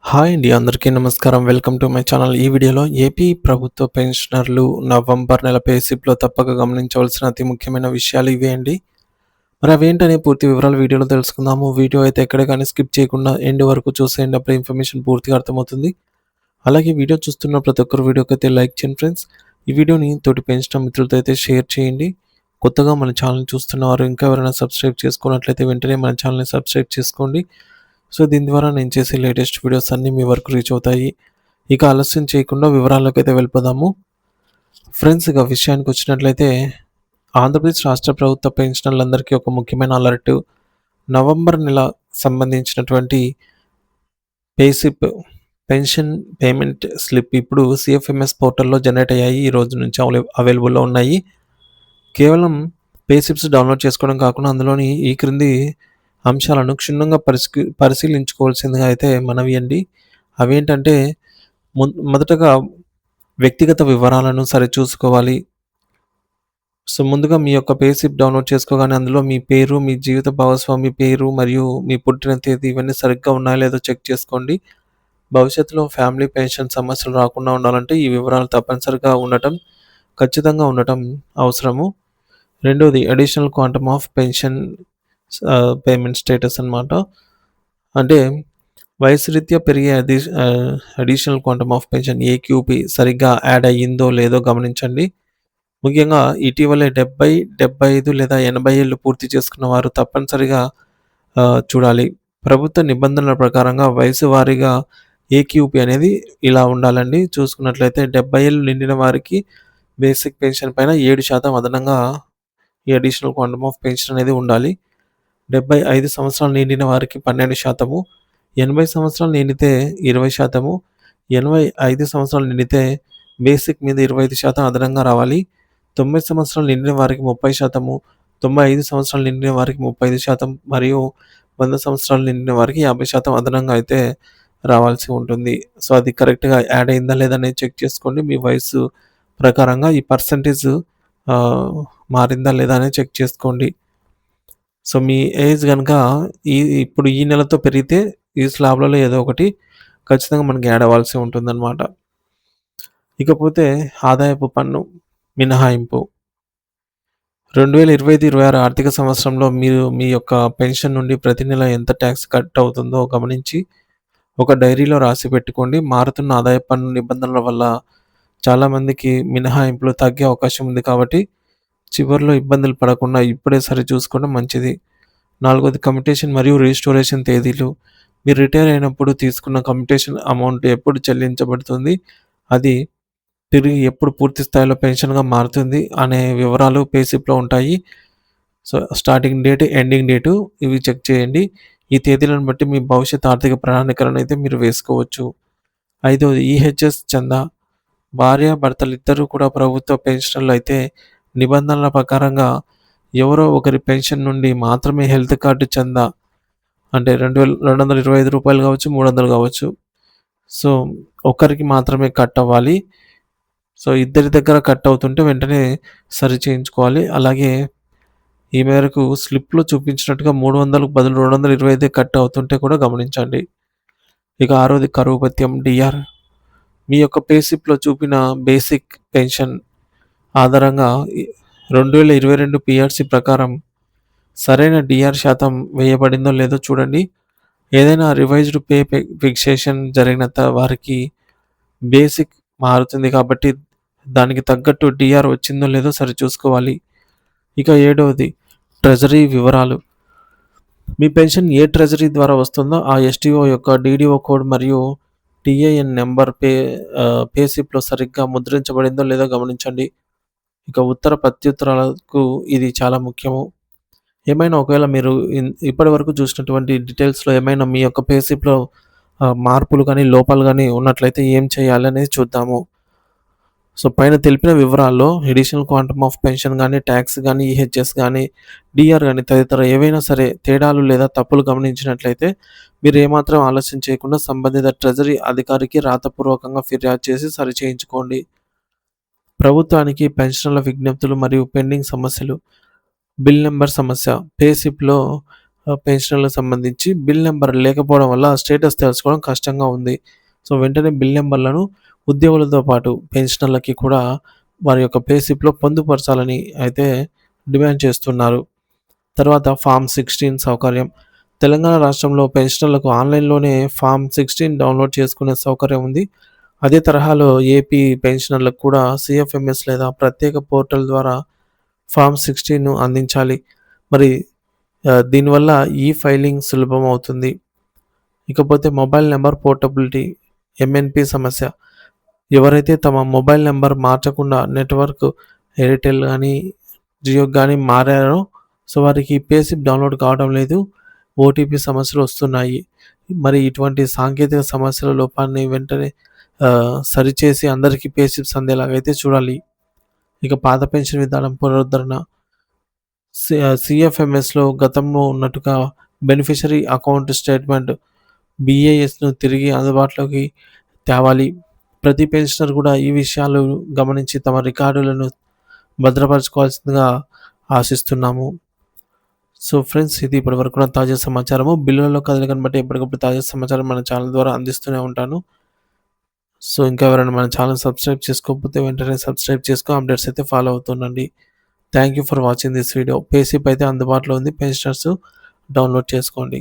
Hi అండి. అందరికీ నమస్కారం. Welcome to my channel. ఈ వీడియోలో ఏపీ ప్రభుత్వ పెన్షనర్లు నవంబర్ నెల పే స్లిప్‌లో తప్పక గమనించవలసిన అతి ముఖ్యమైన విషయాలు ఇవే అండి. మరి అవేంటనే పూర్తి వివరాలు వీడియోలో తెలుసుకుందాము. వీడియో అయితే ఎక్కడ గాని స్కిప్ చేయకుండా ఎండ్ వరకు చూసేయండి. అప్పుడే ఇన్ఫర్మేషన్ పూర్తిగా అర్థమవుతుంది. అలాగే వీడియో చూస్తున్న ప్రతి ఒక్కరు వీడియోకైతే లైక్ చేయండి ఫ్రెండ్స్. ఈ వీడియోని తోటి పెన్షనర్ మిత్రులతో అయితే షేర్ చేయండి. కొత్తగా మన ఛానల్‌ని చూస్తున్నవారు ఇంకా ఎవరైనా సబ్స్క్రైబ్ చేసుకున్నట్లయితే వెంటనే మన ఛానల్‌ని సబ్స్క్రైబ్ చేసుకోండి. సో, దీని ద్వారా నేను చేసే లేటెస్ట్ వీడియోస్ అన్నీ మీ వరకు రీచ్ అవుతాయి. ఇక ఆలస్యం చేయకుండా వివరాల్లోకైతే వెళ్ళిపోదాము. ఫ్రెండ్స్, ఇక విషయానికొచ్చినట్లయితే ఆంధ్రప్రదేశ్ రాష్ట్ర ప్రభుత్వ పెన్షనర్లందరికీ ఒక ముఖ్యమైన అలర్ట్. నవంబర్ నెల సంబంధించినటువంటి pay slip, pension payment slip ఇప్పుడు సీఎఫ్ఎంఎస్ పోర్టల్‌లో జనరేట్ అయ్యాయి. ఈ రోజు నుంచి అవైలబుల్‌లో ఉన్నాయి. కేవలం పే స్లిప్స్ డౌన్‌లోడ్ చేసుకోవడం కాకుండా అందులోని ఈ క్రింది అంశాలను క్షుణ్ణంగా పరిశీలించుకోవాల్సిందిగా అయితే మనవి అండి. అవేంటంటే మొదటగా వ్యక్తిగత వివరాలను సరిచూసుకోవాలి. సో, ముందుగా మీ యొక్క పే స్లిప్ డౌన్‌లోడ్ చేసుకోగానే అందులో మీ పేరు, మీ జీవిత భాగస్వామి పేరు మరియు మీ పుట్టిన తేదీ ఇవన్నీ సరిగ్గా ఉన్నాయో లేదో చెక్ చేసుకోండి. భవిష్యత్తులో ఫ్యామిలీ పెన్షన్ సమస్యలు రాకుండా ఉండాలంటే ఈ వివరాలు తప్పనిసరిగా ఖచ్చితంగా ఉండటం అవసరము. రెండోది additional quantum of pension payment status అన్నమాట. అంటే వయసు రీత్యా పెరిగే additional quantum of pension AQP సరిగ్గా యాడ్ అయ్యిందో లేదో గమనించండి. ముఖ్యంగా ఇటీవలే 70, 75 లేదా 80 ఏళ్ళు పూర్తి చేసుకున్న వారు తప్పనిసరిగా చూడాలి. ప్రభుత్వ నిబంధనల ప్రకారంగా వయసు వారీగా ఏక్యూపీ అనేది ఇలా ఉండాలండి. చూసుకున్నట్లయితే 70 ఏళ్ళు నిండిన వారికి బేసిక్ పెన్షన్ పైన 7% అదనంగా ఈ అడిషనల్ క్వాంటమ్ ఆఫ్ పెన్షన్ అనేది ఉండాలి. 75 సంవత్సరాలు నిండిన వారికి 12%, 80 సంవత్సరాలు నిండితే 20%, 85 సంవత్సరాలు నిండితే బేసిక్ మీద 25% అదనంగా రావాలి. 90 సంవత్సరాలు నిండిన వారికి 30%, 95 సంవత్సరాలు నిండిన వారికి 35% మరియు 100 సంవత్సరాలు నిండిన వారికి 50% అదనంగా అయితే రావాల్సి ఉంటుంది. సో, అది కరెక్ట్‌గా యాడ్ అయిందా లేదా అనేది చెక్ చేసుకోండి. మీ వయస్సు ప్రకారంగా ఈ పర్సెంటేజ్ మారిందా లేదా అనేది చెక్ చేసుకోండి. సో, మీ ఏజ్ గనక ఈ ఇప్పుడు ఈ నెలతో పెరిగితే ఈ స్లాబ్‌లలో ఏదో ఒకటి ఖచ్చితంగా మనకి యాడ్ అవ్వాల్సి ఉంటుందన్నమాట. ఇకపోతే ఆదాయపు పన్ను మినహాయింపు. 2025, 26 ఆర్థిక సంవత్సరంలో మీరు మీ యొక్క పెన్షన్ నుండి ప్రతి నెల ఎంత టాక్స్ కట్ అవుతుందో గమనించి ఒక డైరీలో రాసి పెట్టుకోండి. మారుతున్న ఆదాయ పన్ను నిబంధనల వల్ల చాలామందికి మినహాయింపులు తగ్గే అవకాశం ఉంది కాబట్టి చివర్లో ఇబ్బందులు పడకుండా ఇప్పుడే సరిచూసుకోవడం మంచిది. నాలుగోది కమ్యుటేషన్ మరియు రీస్టోరేషన్ తేదీలు. మీరు రిటైర్ అయినప్పుడు తీసుకున్న కమ్యుటేషన్ అమౌంట్ ఎప్పుడు చెల్లించబడుతుంది? అది తిరిగి ఎప్పుడు పూర్తి స్థాయిలో పెన్షన్‌గా మారుతుంది అనే వివరాలు పే స్లిప్‌లో ఉంటాయి. So, starting date, ending date ఇవి చెక్ చేయండి. ఈ తేదీలను బట్టి మీ భవిష్యత్ ఆర్థిక ప్రణాళికలను అయితే మీరు వేసుకోవచ్చు. ఐదోది ఈహెచ్ఎస్ చందా. భార్యాభర్తలిద్దరూ కూడా ప్రభుత్వ పెన్షనర్లు అయితే నిబంధనల ప్రకారంగా ఎవరో ఒకరి పెన్షన్ నుండి మాత్రమే హెల్త్ కార్డ్ చందా అంటే రూ. 225 కావచ్చు, 300 కావచ్చు. సో, ఒకరికి మాత్రమే కట్ అవ్వాలి. సో, ఇద్దరి దగ్గర కట్ అవుతుంటే వెంటనే సరిచేయించుకోవాలి. అలాగే ఈ మేరకు స్లిప్‌లో చూపించినట్టుగా 300కు బదులు 225 కట్ అవుతుంటే కూడా గమనించండి. ఇక ఆరోది కరువు భత్యం డీఆర్. మీ యొక్క పే స్లిప్‌లో చూపిన బేసిక్ పెన్షన్ ఆధారంగా 2022 పీఆర్సీ ప్రకారం సరైన డీఆర్ శాతం వేయబడిందో లేదో చూడండి. ఏదైనా రివైజ్డ్ ఫిక్సేషన్ జరిగిన వారికి బేసిక్ మారుతుంది కాబట్టి దానికి తగ్గట్టు డీఆర్ వచ్చిందో లేదో సరిచూసుకోవాలి. ఇక ఏడవది ట్రెజరీ వివరాలు. మీ పెన్షన్ ఏ ట్రెజరీ ద్వారా వస్తుందో ఆ ఎస్టీఓ యొక్క డీడీఓ కోడ్ మరియు టీఏఎన్ నెంబర్ పే స్లిప్‌లో సరిగ్గా ముద్రించబడిందో లేదో గమనించండి. ఇక ఉత్తర ప్రత్యుత్తరాలకు ఇది చాలా ముఖ్యము. ఏమైనా ఒకవేళ మీరు ఇప్పటివరకు చూసినటువంటి డీటెయిల్స్‌లో ఏమైనా మీ యొక్క పే స్లిప్‌లో మార్పులు గాని, లోపాలు గాని ఉన్నట్లయితే ఏం చేయాలనేది చూద్దాము. సో, పైన తెలిపిన వివరాల్లో అడిషనల్ క్వాంటమ్ ఆఫ్ పెన్షన్ గాని, టాక్స్ గాని, ఈహెచ్ఎస్ గాని, డీఆర్ గాని తదితర ఏవైనా సరే తేడాలు లేదా తప్పులు గమనించినట్లయితే మీరు ఏమాత్రం ఆలస్యం చేయకుండా సంబంధిత ట్రెజరీ అధికారికి రాతపూర్వకంగా ఫిర్యాదు చేసి సరిచేయించుకోండి. ప్రభుత్వానికి పెన్షనర్ల విజ్ఞప్తులు మరియు పెండింగ్ సమస్యలు. బిల్ నంబర్ సమస్య. పే స్లిప్‌లో పెన్షనర్‌లకు సంబంధించి బిల్ నంబర్ లేకపోవడం వల్ల స్టేటస్ తెలుసుకోవడం కష్టంగా ఉంది. సో, వెంటనే బిల్ నంబర్‌లను ఉద్యోగులతో పాటు పెన్షనర్‌లకి కూడా వారి యొక్క పే స్లిప్‌లో పొందుపరచాలని అయితే డిమాండ్ చేస్తున్నారు. తర్వాత ఫార్మ్ 16 సౌకర్యం. తెలంగాణ రాష్ట్రంలో పెన్షనర్లకు ఆన్‌లైన్‌లోనే ఫార్మ్ 16 డౌన్‌లోడ్ చేసుకునే సౌకర్యం ఉంది. అదే తరహాలో ఏపీ పెన్షనర్లకు కూడా సీఎఫ్ఎంఎస్ లేదా ప్రత్యేక పోర్టల్ ద్వారా ఫార్మ్ 16ను అందించాలి. మరి దీనివల్ల ఫైలింగ్ సులభమవుతుంది. ఇకపోతే మొబైల్ నంబర్ పోర్టబిలిటీ ఎంఎన్‌పి సమస్య. ఎవరైతే తమ మొబైల్ నంబర్ మార్చకుండా నెట్‌వర్క్ ఎయిర్‌టెల్ గానీ, జియోకి గానీ మారారో సో, వారికి పే స్లిప్ డౌన్‌లోడ్ కావడం లేదు. ఓటీపీ సమస్యలు వస్తున్నాయి. మరి ఇటువంటి సాంకేతిక సమస్యల లోపాన్ని వెంటనే సరిచేసి అందరికీ పే స్లిప్స్ అందేలాగైతే చూడాలి. ఇక పాత పెన్షన్ విధానం పునరుద్ధరణ. సీఎఫ్ఎంఎస్‌లో గతంలో ఉన్నట్టుగా బెనిఫిషరీ అకౌంట్ స్టేట్మెంట్ బీఏఎస్‌ను తిరిగి అందుబాటులోకి తేవాలి. ప్రతి పెన్షనర్ కూడా ఈ విషయాలు గమనించి తమ రికార్డులను భద్రపరచుకోవాల్సిందిగా ఆశిస్తున్నాము. సో ఫ్రెండ్స్, ఇది ఇప్పటివరకు ఉన్న తాజా సమాచారము. బిల్లులలో కదలికను బట్టి ఎప్పటికప్పుడు తాజా సమాచారం మన ఛానల్ ద్వారా అందిస్తూనే ఉంటాను. సో ఇంకా ఎవరైనా మన ఛానల్ సబ్స్క్రైబ్ చేసుకోకపోతే వెంటనే సబ్స్క్రైబ్ చేసుకొని అప్డేట్స్ అయితే ఫాలో అవుతుండండి. Thank you for watching this video. Pay slip అయితే అందుబాటులో ఉంది. పెన్షనర్స్ డౌన్లోడ్ చేసుకోండి.